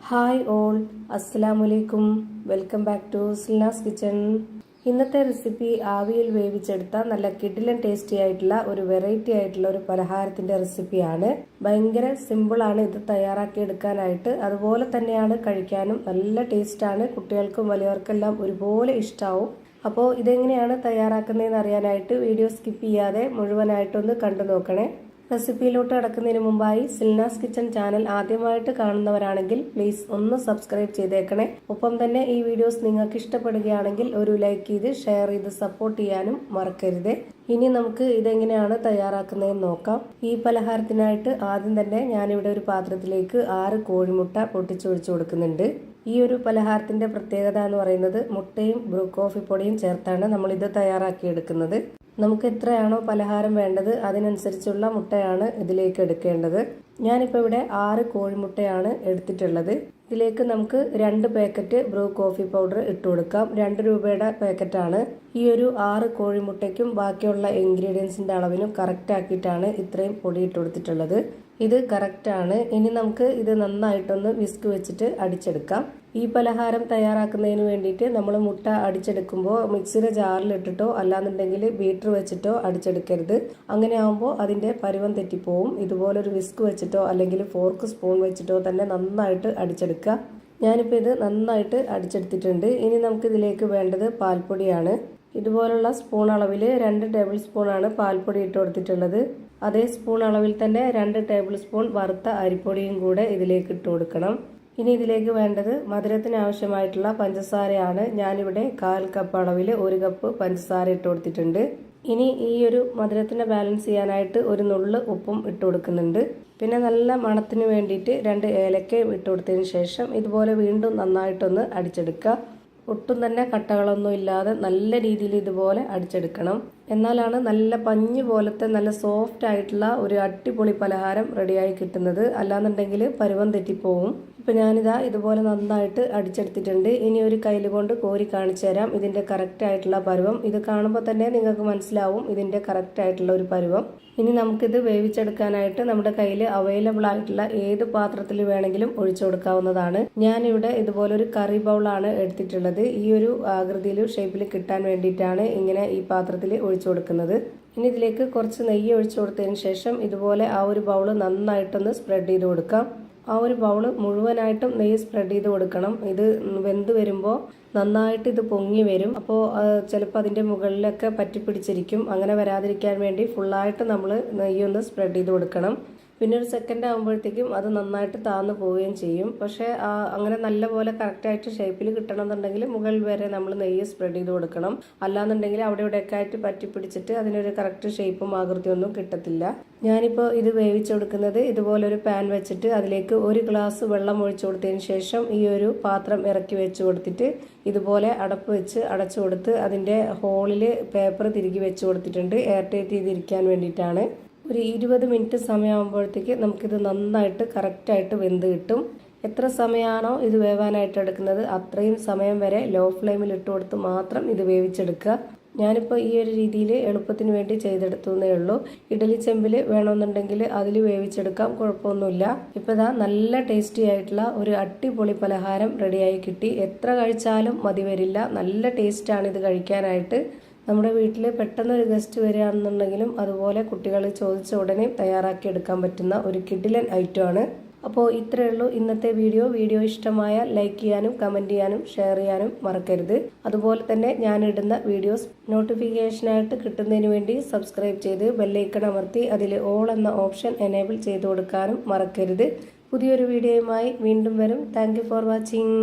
Hi all, അസ്സലാമലൈക്കും. Welcome back to Silna's kitchen. ഇന്നത്തെ recipe ആവിയിൽ വേവിച്ചെടുത്ത നല്ല കിടിലൻ ടേസ്റ്റി ആയിട്ടുള്ള ഒരു വെറൈറ്റി ആയിട്ടുള്ള ഒരു പലഹാരത്തിന്റെ റെസിപ്പിയാണ്. ഭയങ്കര സിമ്പിളാണ് ഇത് തയ്യാറാക്കി എടുക്കാനായിട്ട്. അതുപോലെ തന്നെയാണ് കഴിക്കാനും നല്ല ടേസ്റ്റാണ്. കുട്ടികൾക്കും വലിയവർക്കെല്ലാം ഒരുപോലെ ഇഷ്ടാവും. അപ്പോൾ ഇതെങ്ങനെയാണ് തയ്യാറാക്കുന്നതെന്ന് അറിയാനായിട്ട് വീഡിയോ സ്കിപ്പ് ചെയ്യാതെ മുഴുവനായിട്ടൊന്ന് കണ്ടു നോക്കണേ. റെസിപ്പിയിലോട്ട് കടക്കുന്നതിന് മുമ്പായി സിൽനാസ് കിച്ചൺ ചാനൽ ആദ്യമായിട്ട് കാണുന്നവരാണെങ്കിൽ പ്ലീസ് ഒന്ന് സബ്സ്ക്രൈബ് ചെയ്തേക്കണേ. ഒപ്പം തന്നെ ഈ വീഡിയോസ് നിങ്ങൾക്ക് ഇഷ്ടപ്പെടുകയാണെങ്കിൽ ഒരു ലൈക്ക് ചെയ്ത് ഷെയർ ചെയ്ത് സപ്പോർട്ട് ചെയ്യാനും മറക്കരുത്. ഇനി നമുക്ക് ഇതെങ്ങനെയാണ് തയ്യാറാക്കുന്നതെന്ന് നോക്കാം. ഈ പലഹാരത്തിനായിട്ട് ആദ്യം തന്നെ ഞാനിവിടെ ഒരു പാത്രത്തിലേക്ക് 6 കോഴിമുട്ട പൊട്ടിച്ചൊഴിച്ചു കൊടുക്കുന്നുണ്ട്. ഈ ഒരു പലഹാരത്തിന്റെ പ്രത്യേകത എന്ന് പറയുന്നത് മുട്ടയും ബ്രൂ കോഫി പൊടിയും ചേർത്താണ് നമ്മൾ ഇത് തയ്യാറാക്കി എടുക്കുന്നത്. നമുക്ക് എത്രയാണോ പലഹാരം വേണ്ടത് അതിനനുസരിച്ചുള്ള മുട്ടയാണ് ഇതിലേക്ക് എടുക്കേണ്ടത്. ഞാനിപ്പോൾ ഇവിടെ 6 കോഴിമുട്ടയാണ് എടുത്തിട്ടുള്ളത്. ഇതിലേക്ക് നമുക്ക് 2 പാക്കറ്റ് ബ്രൂ കോഫി പൗഡർ ഇട്ട് കൊടുക്കാം. 2 രൂപയുടെ പാക്കറ്റാണ്. ഈ ഒരു 6 കോഴിമുട്ടയ്ക്കും ബാക്കിയുള്ള ഇൻഗ്രീഡിയൻസിന്റെ അളവിനും കറക്റ്റ് ആക്കിയിട്ടാണ് ഇത്രയും പൊടി ഇട്ട് കൊടുത്തിട്ടുള്ളത്. ഇത് കറക്റ്റ് ആണ്. ഇനി നമുക്ക് ഇത് നന്നായിട്ടൊന്ന് വിസ്ക് വെച്ചിട്ട് അടിച്ചെടുക്കാം. ഈ പലഹാരം തയ്യാറാക്കുന്നതിന് വേണ്ടിയിട്ട് നമ്മൾ മുട്ട അടിച്ചെടുക്കുമ്പോൾ മിക്സിയുടെ ജാറിലിട്ടിട്ടോ അല്ലാന്നുണ്ടെങ്കിൽ ബീറ്റർ വെച്ചിട്ടോ അടിച്ചെടുക്കരുത്. അങ്ങനെ ആകുമ്പോൾ അതിന്റെ പരുവം തെറ്റിപ്പോവും. ഇതുപോലൊരു വിസ്ക് വെച്ചിട്ടോ അല്ലെങ്കിൽ ഫോർക്ക് സ്പൂൺ വെച്ചിട്ടോ തന്നെ നന്നായിട്ട് അടിച്ചെടുക്കുക. ഞാനിപ്പോൾ ഇത് നന്നായിട്ട് അടിച്ചെടുത്തിട്ടുണ്ട്. ഇനി നമുക്ക് ഇതിലേക്ക് വേണ്ടത് പാൽപ്പൊടിയാണ്. ഇതുപോലുള്ള സ്പൂൺ അളവിൽ 2 ടേബിൾ സ്പൂണാണ് പാൽപ്പൊടി ഇട്ട് കൊടുത്തിട്ടുള്ളത്. അതേ സ്പൂൺ അളവിൽ തന്നെ 2 ടേബിൾ സ്പൂൺ വറുത്ത അരിപ്പൊടിയും കൂടെ ഇതിലേക്ക് ഇട്ട് കൊടുക്കണം. ഇനി ഇതിലേക്ക് വേണ്ടത് മധുരത്തിന് ആവശ്യമായിട്ടുള്ള പഞ്ചസാരയാണ്. ഞാനിവിടെ 1/4 കപ്പ് അളവിൽ 1 കപ്പ് പഞ്ചസാര ഇട്ട് കൊടുത്തിട്ടുണ്ട്. ഇനി ഈ ഒരു മധുരത്തിനെ ബാലൻസ് ചെയ്യാനായിട്ട് ഒരു നുള്ള് ഉപ്പും ഇട്ട് കൊടുക്കുന്നുണ്ട്. പിന്നെ നല്ല മണത്തിന് വേണ്ടിയിട്ട് 2 ഏലക്ക ഇട്ട് കൊടുത്തതിന് ശേഷം ഇതുപോലെ വീണ്ടും നന്നായിട്ടൊന്ന് അടിച്ചെടുക്കുക. ഒട്ടും തന്നെ കട്ടകളൊന്നും ഇല്ലാതെ നല്ല രീതിയിൽ ഇതുപോലെ അടിച്ചെടുക്കണം. എന്നാലാണ് നല്ല പഞ്ഞ് പോലത്തെ നല്ല സോഫ്റ്റ് ആയിട്ടുള്ള ഒരു അടിപൊളി പലഹാരം റെഡിയായി കിട്ടുന്നത്. അല്ലാന്നുണ്ടെങ്കിൽ പരുവം തെറ്റിപ്പോവും. ഇപ്പം ഞാനിതാ ഇതുപോലെ നന്നായിട്ട് അടിച്ചെടുത്തിട്ടുണ്ട്. ഇനി ഒരു കയ്യിൽ കൊണ്ട് കോരി കാണിച്ചു തരാം ഇതിന്റെ കറക്റ്റ് ആയിട്ടുള്ള പരുവം. ഇത് കാണുമ്പോൾ തന്നെ നിങ്ങൾക്ക് മനസ്സിലാവും ഇതിന്റെ കറക്റ്റ് ആയിട്ടുള്ള ഒരു പരുവം. ഇനി നമുക്കിത് വേവിച്ചെടുക്കാനായിട്ട് നമ്മുടെ കയ്യിൽ അവൈലബിൾ ആയിട്ടുള്ള ഏത് പാത്രത്തിൽ വേണമെങ്കിലും ഒഴിച്ചു കൊടുക്കാവുന്നതാണ്. ഞാനിവിടെ ഇതുപോലൊരു കറി ബൗളാണ് എടുത്തിട്ടുള്ളത്. ഈ ഒരു ആകൃതിയിൽ ഷേപ്പിൽ കിട്ടാൻ വേണ്ടിയിട്ടാണ് ഇങ്ങനെ ഈ പാത്രത്തിൽ ഒഴിച്ചു കൊടുക്കുന്നത്. ഇനി ഇതിലേക്ക് കുറച്ച് നെയ്യ് ഒഴിച്ചു കൊടുത്തതിന് ശേഷം ഇതുപോലെ ആ ഒരു ബൗള് നന്നായിട്ടൊന്ന് സ്പ്രെഡ് ചെയ്ത് കൊടുക്കാം. ആ ഒരു ബൗള് മുഴുവനായിട്ടും നെയ്യ് സ്പ്രെഡ് ചെയ്ത് കൊടുക്കണം. ഇത് വെന്ത് വരുമ്പോൾ നന്നായിട്ട് ഇത് പൊങ്ങി വരും. അപ്പോൾ ചിലപ്പോൾ അതിൻ്റെ മുകളിലൊക്കെ പറ്റിപ്പിടിച്ചിരിക്കും. അങ്ങനെ വരാതിരിക്കാൻ വേണ്ടി ഫുള്ളായിട്ട് നമ്മൾ നെയ്യൊന്ന് സ്പ്രെഡ് ചെയ്ത് കൊടുക്കണം. പിന്നെ ഒരു സെക്കൻഡ് ആകുമ്പോഴത്തേക്കും അത് നന്നായിട്ട് താന്നു പോവുകയും ചെയ്യും. പക്ഷേ അങ്ങനെ നല്ലപോലെ കറക്റ്റായിട്ട് ഷേപ്പിൽ കിട്ടണമെന്നുണ്ടെങ്കിൽ മുകളിൽ വരെ നമ്മൾ നെയ്യ് സ്പ്രെഡ് ചെയ്ത് കൊടുക്കണം. അല്ലാന്നുണ്ടെങ്കിൽ അവിടെ ഇവിടെയൊക്കെ ആയിട്ട് പറ്റിപ്പിടിച്ചിട്ട് അതിനൊരു കറക്റ്റ് ഷേപ്പും ആകൃതിയൊന്നും കിട്ടത്തില്ല. ഞാനിപ്പോൾ ഇത് വേവിച്ചെടുക്കുന്നത് ഇതുപോലൊരു പാൻ വെച്ചിട്ട് അതിലേക്ക് 1 ഗ്ലാസ് വെള്ളം ഒഴിച്ചു കൊടുത്തതിന് ശേഷം ഈ ഒരു പാത്രം ഇറക്കി വെച്ച് കൊടുത്തിട്ട് ഇതുപോലെ അടപ്പ് വെച്ച് അടച്ചു കൊടുത്ത് അതിൻ്റെ ഹോളിൽ പേപ്പർ തിരികെ വെച്ച് കൊടുത്തിട്ടുണ്ട്. എയർ ടൈറ്റ് ചെയ്തിരിക്കാൻ വേണ്ടിയിട്ടാണ്. ഒരു 20 മിനിറ്റ് സമയമാകുമ്പോഴത്തേക്ക് നമുക്കിത് നന്നായിട്ട് കറക്റ്റായിട്ട് വെന്ത് കിട്ടും. എത്ര സമയമാണോ ഇത് വേവാനായിട്ട് എടുക്കുന്നത് അത്രയും സമയം വരെ ലോ ഫ്ലെയിമിൽ ഇട്ട് കൊടുത്ത് മാത്രം ഇത് വേവിച്ചെടുക്കുക. ഞാനിപ്പോൾ ഈ ഒരു രീതിയിൽ എളുപ്പത്തിന് വേണ്ടി ചെയ്തെടുത്തേ ഉള്ളൂ. ഇഡലി ചെമ്പിൽ വേണമെന്നുണ്ടെങ്കിൽ അതിൽ വേവിച്ചെടുക്കാം, കുഴപ്പമൊന്നുമില്ല. ഇപ്പോൾ ഇതാ നല്ല ടേസ്റ്റി ആയിട്ടുള്ള ഒരു അടിപൊളി പലഹാരം റെഡിയായി കിട്ടി. എത്ര കഴിച്ചാലും മതി വരില്ല. നല്ല ടേസ്റ്റാണ് ഇത് കഴിക്കാനായിട്ട്. നമ്മുടെ വീട്ടിൽ പെട്ടെന്നൊരു ഗസ്റ്റ് വരികയാണെന്നുണ്ടെങ്കിലും അതുപോലെ കുട്ടികൾ ചോദിച്ച ഉടനെ തയ്യാറാക്കി എടുക്കാൻ പറ്റുന്ന ഒരു കിടിലൻ ഐറ്റമാണ്. അപ്പോൾ ഇത്രയേ ഉള്ളൂ ഇന്നത്തെ വീഡിയോ ഇഷ്ടമായ ലൈക്ക് ചെയ്യാനും കമൻറ്റ് ചെയ്യാനും ഷെയർ ചെയ്യാനും മറക്കരുത്. അതുപോലെ തന്നെ ഞാനിടുന്ന വീഡിയോസ് നോട്ടിഫിക്കേഷനായിട്ട് കിട്ടുന്നതിന് വേണ്ടി സബ്സ്ക്രൈബ് ചെയ്ത് ബെല്ലൈക്കൺ അമർത്തി അതിൽ ഓൾ എന്ന ഓപ്ഷൻ എനേബിൾ ചെയ്ത് കൊടുക്കാനും മറക്കരുത്. പുതിയൊരു വീഡിയോയുമായി വീണ്ടും വരും. Thank you for watching.